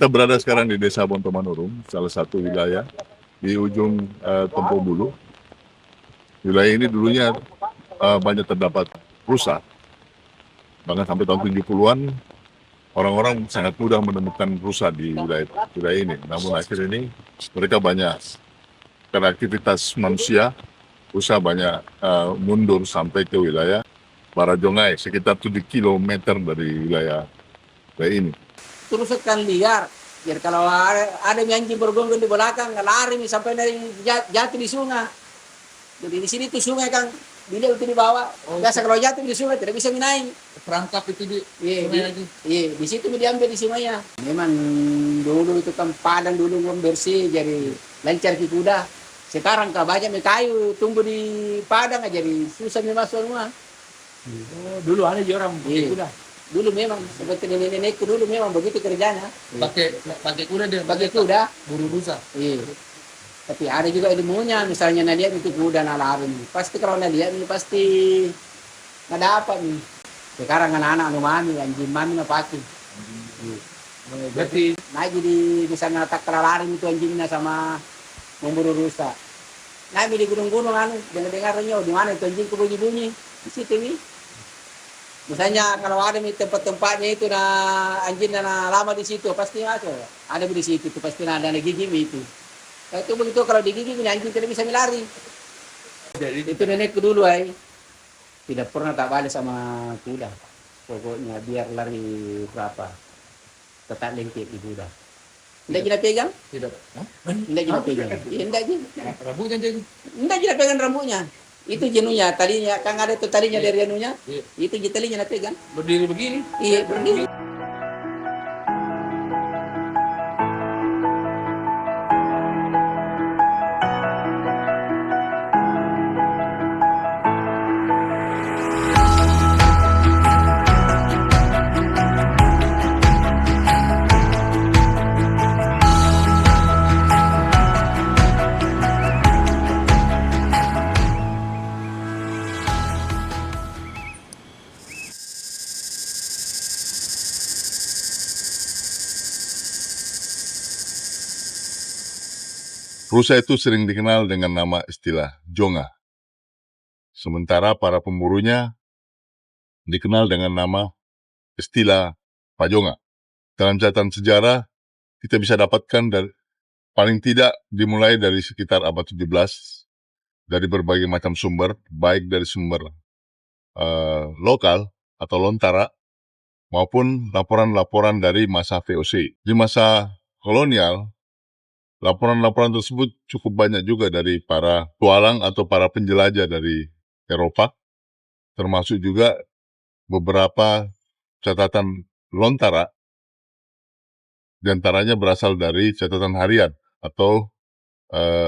Kita berada sekarang di Desa Bontomanurung, salah satu wilayah di ujung Tompo Bulu. Wilayah ini dulunya banyak terdapat rusa, bahkan sampai tahun 70-an orang-orang sangat mudah menemukan rusa di wilayah ini. Namun akhir ini mereka banyak karena aktivitas manusia, rusa banyak mundur sampai ke wilayah Barajongai, sekitar 7 kilometer dari wilayah ini. Terus kan liar. Jadi kalau ada anjing bergonggong di belakang, lari sampai dari jatuh di sungai. Jadi di sini tuh sungai kan, beliau itu di bawah. Biasa kalau jatuh di sungai tidak bisa naik. Perangkap itu di sungai lagi. Iya, di situ diambil di sungainya. Memang dulu itu kan padang dulu bersih, jadi lancar ke kuda. Sekarang banyak kayu tumbuh di padang aja, jadi susah masuk rumah. Oh, dulu ada juga orang kuda. Dulu memang seperti nenek-nenekku dulu memang begitu kerjanya. Pakai kuda dia. Pakai kuda. Buru rusa. Iya. Tapi ada juga ilmunya, misalnya lihat itu kuda lari. Pasti kalau lihat ini pasti nggak dapat nih. Sekarang anak-anak mami, anjing mami nggak pakai. Berarti naik di sana tak lari itu anjingnya sama memburu rusa. Naik di gunung-gunung dengar-dengarnya di mana itu anjing bunyi-bunyi di situ nih. Misalnya kalau ada di tempat-tempatnya itu anjing lama di situ pasti masuk. Ada di situ tuh pasti ada gigi itu. Itu begitu kalau digigit anjing tidak bisa lari. Jadi itu nenekku dulu tidak pernah tak balik sama kuda. Pokoknya biar lari berapa tetap lengket di kuda. Tidak kita pegang? Tidak. Tidak kita pegang. Tidak je. Rambutnya jadi. Tidak kita pegang rambutnya. Itu jenuhnya, talinya, kan ada tuh talinya dari jenuhnya. Itu talinya nak pegang. Berdiri begini. Iya, berdiri. Rusa itu sering dikenal dengan nama istilah jonga. Sementara para pemburunya dikenal dengan nama istilah pajonga. Dalam catatan sejarah, kita bisa dapatkan dari paling tidak dimulai dari sekitar abad 17 dari berbagai macam sumber, baik dari sumber lokal atau lontara maupun laporan-laporan dari masa VOC. Di masa kolonial, laporan-laporan tersebut cukup banyak juga dari para petualang atau para penjelajah dari Eropa, termasuk juga beberapa catatan lontara, diantaranya berasal dari catatan harian atau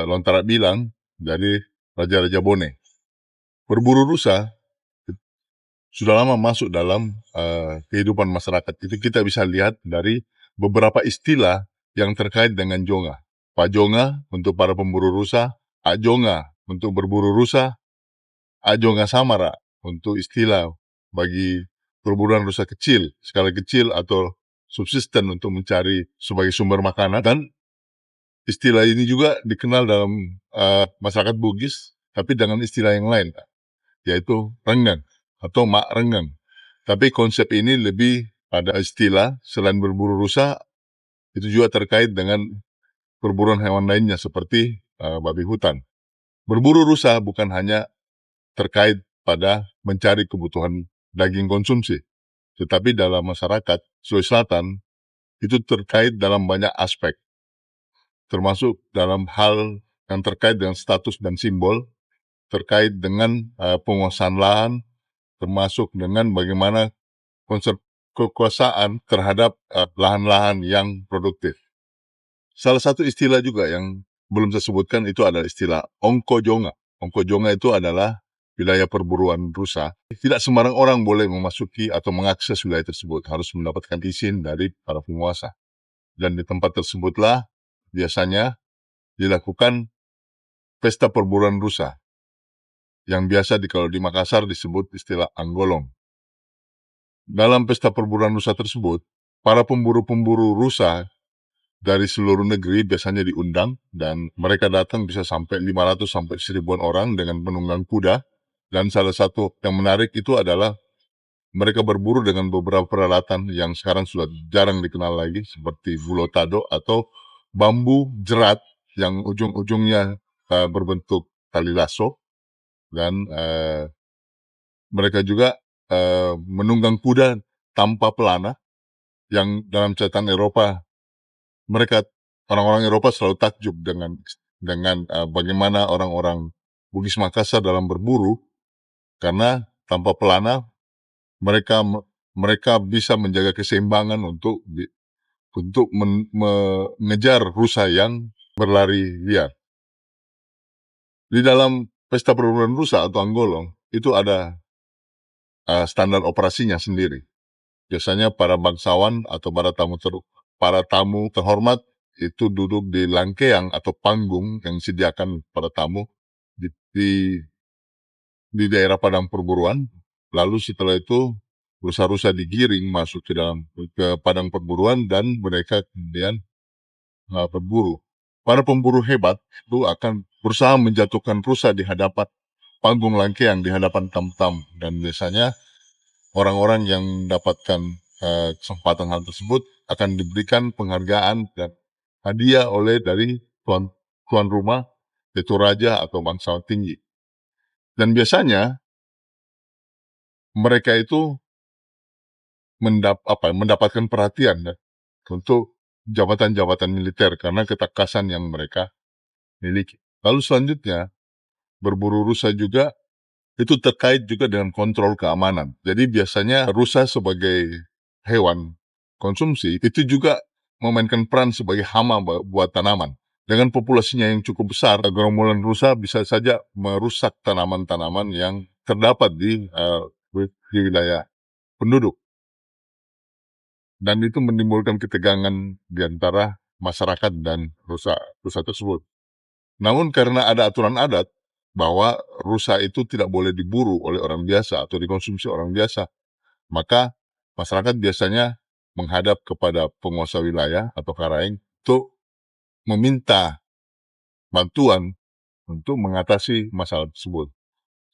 lontara bilang dari Raja-Raja Bone. Berburu rusa sudah lama masuk dalam kehidupan masyarakat. Itu kita bisa lihat dari beberapa istilah yang terkait dengan jonga. Pajonga untuk para pemburu rusa, ajonga untuk berburu rusa, ajonga samara untuk istilah bagi perburuan rusa kecil, skala kecil atau subsisten untuk mencari sebagai sumber makanan. Dan istilah ini juga dikenal dalam masyarakat Bugis, tapi dengan istilah yang lain, yaitu renggang atau mak renggang. Tapi konsep ini lebih pada istilah selain berburu rusa, itu juga terkait dengan perburuan hewan lainnya seperti babi hutan. Berburu rusa bukan hanya terkait pada mencari kebutuhan daging konsumsi, tetapi dalam masyarakat Sulawesi Selatan itu terkait dalam banyak aspek, termasuk dalam hal yang terkait dengan status dan simbol, terkait dengan penguasaan lahan, termasuk dengan bagaimana konsep kekuasaan terhadap lahan-lahan yang produktif. Salah satu istilah juga yang belum saya sebutkan itu adalah istilah ongkojonga. Ongkojonga itu adalah wilayah perburuan rusa. Tidak sembarang orang boleh memasuki atau mengakses wilayah tersebut, harus mendapatkan izin dari para penguasa. Dan di tempat tersebutlah biasanya dilakukan pesta perburuan rusa, yang biasa kalau di Makassar disebut istilah anggolong. Dalam pesta perburuan rusa tersebut, para pemburu-pemburu rusa dari seluruh negeri biasanya diundang, dan mereka datang bisa sampai 500 sampai 1000-an orang dengan penunggang kuda. Dan salah satu yang menarik itu adalah mereka berburu dengan beberapa peralatan yang sekarang sudah jarang dikenal lagi, seperti bulotado atau bambu jerat yang ujung-ujungnya berbentuk tali lasso. Dan mereka juga menunggang kuda tanpa pelana, yang dalam catatan Eropa, orang-orang Eropa selalu takjub dengan bagaimana orang-orang Bugis Makassar dalam berburu, karena tanpa pelana mereka bisa menjaga keseimbangan untuk mengejar rusa yang berlari liar. Di dalam pesta perburuan rusa atau anggolong itu ada standar operasinya sendiri. Biasanya para bangsawan atau para tamu terhormat itu duduk di langkeang atau panggung yang disediakan pada tamu di daerah padang perburuan. Lalu setelah itu rusa-rusa digiring masuk ke padang perburuan dan mereka kemudian berburu. Para pemburu hebat itu akan berusaha menjatuhkan rusa di hadapan panggung langkeang, di hadapan tamu-tamu, dan biasanya orang-orang yang mendapatkan kesempatan hal tersebut akan diberikan penghargaan dan hadiah dari tuan rumah, yaitu raja atau bangsawan tinggi. Dan biasanya mereka itu mendapatkan perhatian untuk jabatan-jabatan militer karena ketakasan yang mereka miliki. Lalu selanjutnya, berburu rusa juga itu terkait juga dengan kontrol keamanan. Jadi biasanya rusa sebagai hewan konsumsi itu juga memainkan peran sebagai hama buat tanaman. Dengan populasinya yang cukup besar, gerombolan rusa bisa saja merusak tanaman-tanaman yang terdapat di wilayah penduduk. Dan itu menimbulkan ketegangan di antara masyarakat dan rusa tersebut. Namun karena ada aturan adat bahwa rusa itu tidak boleh diburu oleh orang biasa atau dikonsumsi orang biasa, maka masyarakat biasanya menghadap kepada penguasa wilayah atau karaeng untuk meminta bantuan untuk mengatasi masalah tersebut.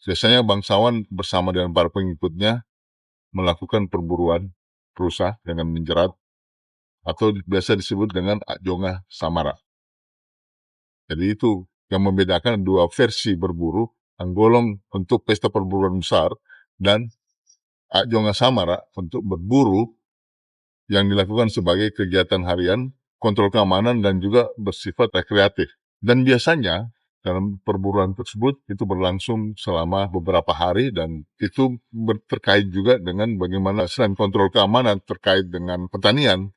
Biasanya bangsawan bersama dengan para pengikutnya melakukan perburuan rusa dengan menjerat, atau biasa disebut dengan Akjonga Samara. Jadi itu yang membedakan dua versi berburu, anggolong untuk pesta perburuan besar dan Akjonga Samara untuk berburu yang dilakukan sebagai kegiatan harian, kontrol keamanan, dan juga bersifat rekreatif. Dan biasanya dalam perburuan tersebut itu berlangsung selama beberapa hari, dan itu terkait juga dengan bagaimana selain kontrol keamanan terkait dengan pertanian,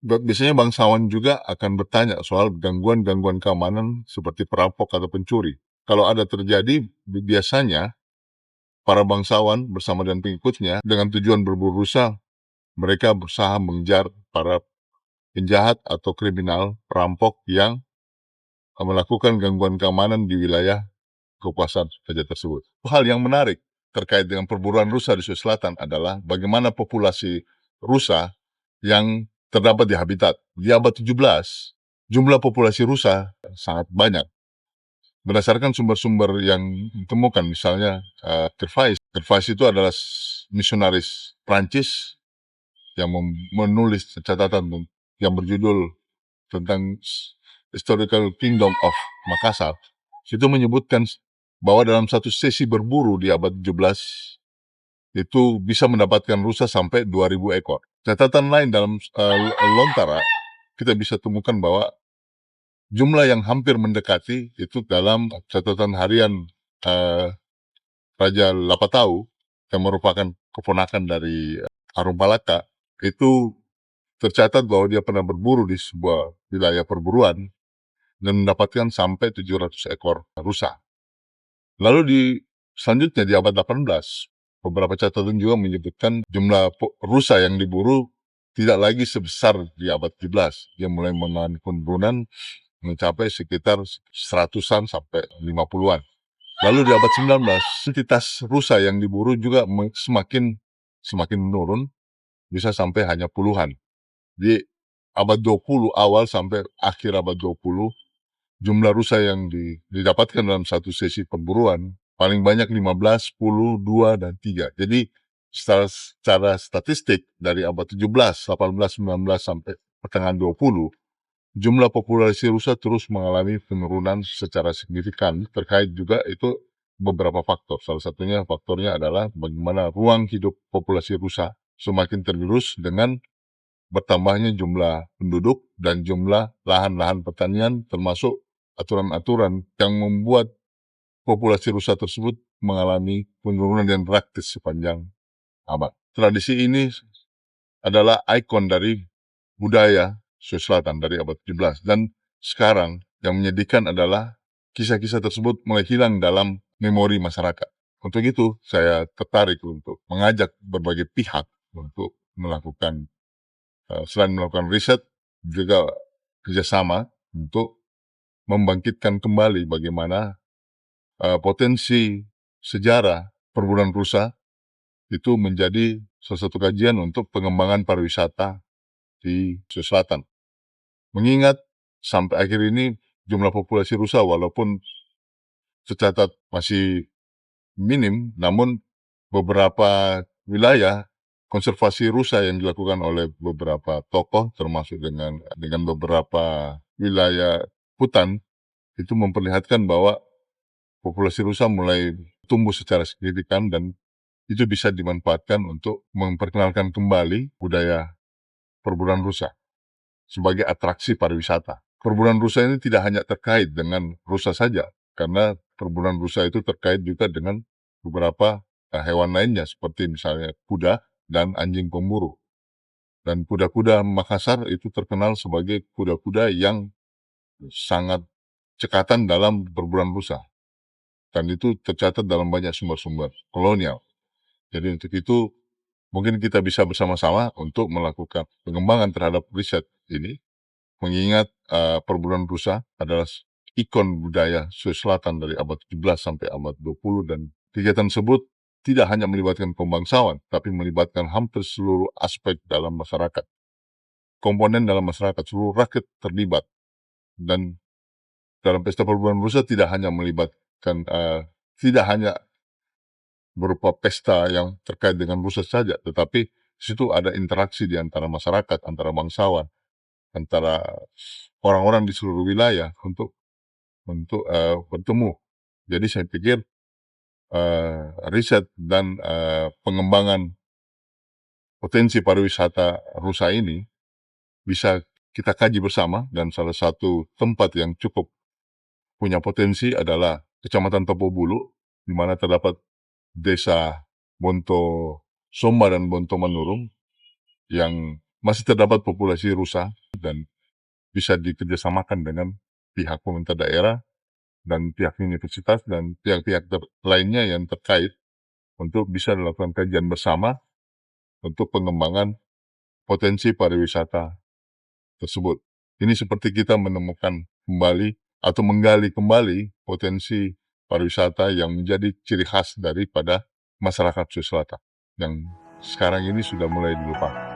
biasanya bangsawan juga akan bertanya soal gangguan-gangguan keamanan seperti perampok atau pencuri. Kalau ada terjadi, biasanya para bangsawan bersama dengan pengikutnya dengan tujuan berburu rusa, mereka berusaha mengejar para penjahat atau kriminal perampok yang melakukan gangguan keamanan di wilayah kekuasaan raja tersebut. Hal yang menarik terkait dengan perburuan rusa di Sulawesi Selatan adalah bagaimana populasi rusa yang terdapat di habitat. Di abad 17, jumlah populasi rusa sangat banyak. Berdasarkan sumber-sumber yang ditemukan, misalnya Gervais. Gervais itu adalah misionaris Prancis yang menulis catatan yang berjudul tentang Historical Kingdom of Makassar. Itu menyebutkan bahwa dalam satu sesi berburu di abad 17 itu bisa mendapatkan rusa sampai 2000 ekor. Catatan lain dalam Lontara, kita bisa temukan bahwa jumlah yang hampir mendekati itu dalam catatan harian Raja Lapatau yang merupakan keponakan dari Arumpalaka, itu tercatat bahwa dia pernah berburu di sebuah wilayah perburuan dan mendapatkan sampai 700 ekor rusa. Lalu selanjutnya di abad 18, beberapa catatan juga menyebutkan jumlah rusa yang diburu tidak lagi sebesar di abad 17. Dia mulai mengalami penurunan mencapai sekitar 100-an sampai 50-an. Lalu di abad 19, kuantitas rusa yang diburu juga semakin menurun, bisa sampai hanya puluhan. Jadi abad 20 awal sampai akhir abad 20, jumlah rusa yang didapatkan dalam satu sesi perburuan paling banyak 15, 10, 2, dan 3. Jadi secara statistik dari abad 17, 18, 19 sampai pertengahan 20, jumlah populasi rusa terus mengalami penurunan secara signifikan. Terkait juga itu beberapa faktor. Salah satunya faktornya adalah bagaimana ruang hidup populasi rusa semakin tergerus dengan bertambahnya jumlah penduduk dan jumlah lahan-lahan pertanian, termasuk aturan-aturan yang membuat populasi rusa tersebut mengalami penurunan yang drastis sepanjang abad. Tradisi ini adalah ikon dari budaya Sulawesi Selatan dari abad 17, dan sekarang yang menyedihkan adalah kisah-kisah tersebut mulai hilang dalam memori masyarakat. Untuk itu, saya tertarik untuk mengajak berbagai pihak untuk melakukan, selain melakukan riset, juga kerjasama untuk membangkitkan kembali bagaimana potensi sejarah perburuan rusa itu menjadi salah satu kajian untuk pengembangan pariwisata di Sulawesi Selatan. Mengingat sampai akhir ini jumlah populasi rusa walaupun tercatat masih minim, namun beberapa wilayah konservasi rusa yang dilakukan oleh beberapa tokoh, termasuk dengan beberapa wilayah hutan, itu memperlihatkan bahwa populasi rusa mulai tumbuh secara signifikan, dan itu bisa dimanfaatkan untuk memperkenalkan kembali budaya perburuan rusa sebagai atraksi pariwisata. Perburuan rusa ini tidak hanya terkait dengan rusa saja, karena perburuan rusa itu terkait juga dengan beberapa hewan lainnya, seperti misalnya kuda dan anjing pemburu. Dan kuda-kuda Makassar itu terkenal sebagai kuda-kuda yang sangat cekatan dalam perburuan rusa. Dan itu tercatat dalam banyak sumber-sumber kolonial. Jadi untuk itu, mungkin kita bisa bersama-sama untuk melakukan pengembangan terhadap riset ini, mengingat perburuan rusa adalah ikon budaya Sulawesi Selatan dari abad 17 sampai abad 20, dan kegiatan tersebut tidak hanya melibatkan pembangsawan, tapi melibatkan hampir seluruh aspek dalam masyarakat. Komponen dalam masyarakat, seluruh rakyat terlibat. Dan dalam pesta perburuan rusa tidak hanya melibatkan, tidak hanya berupa pesta yang terkait dengan rusa saja, tetapi di situ ada interaksi di antara masyarakat, antara bangsawan, antara orang-orang di seluruh wilayah untuk bertemu. Jadi saya pikir riset dan pengembangan potensi pariwisata rusa ini bisa kita kaji bersama, dan salah satu tempat yang cukup punya potensi adalah Kecamatan Topobulu, di mana terdapat Desa Bonto Somba dan Bonto Manurung yang masih terdapat populasi rusa, dan bisa dikerjasamakan dengan pihak pemerintah daerah dan pihak universitas dan pihak-pihak lainnya yang terkait untuk bisa dilakukan kajian bersama untuk pengembangan potensi pariwisata tersebut. Ini seperti kita menemukan kembali atau menggali kembali potensi pariwisata yang menjadi ciri khas daripada masyarakat Sulawesi Selatan yang sekarang ini sudah mulai dilupakan.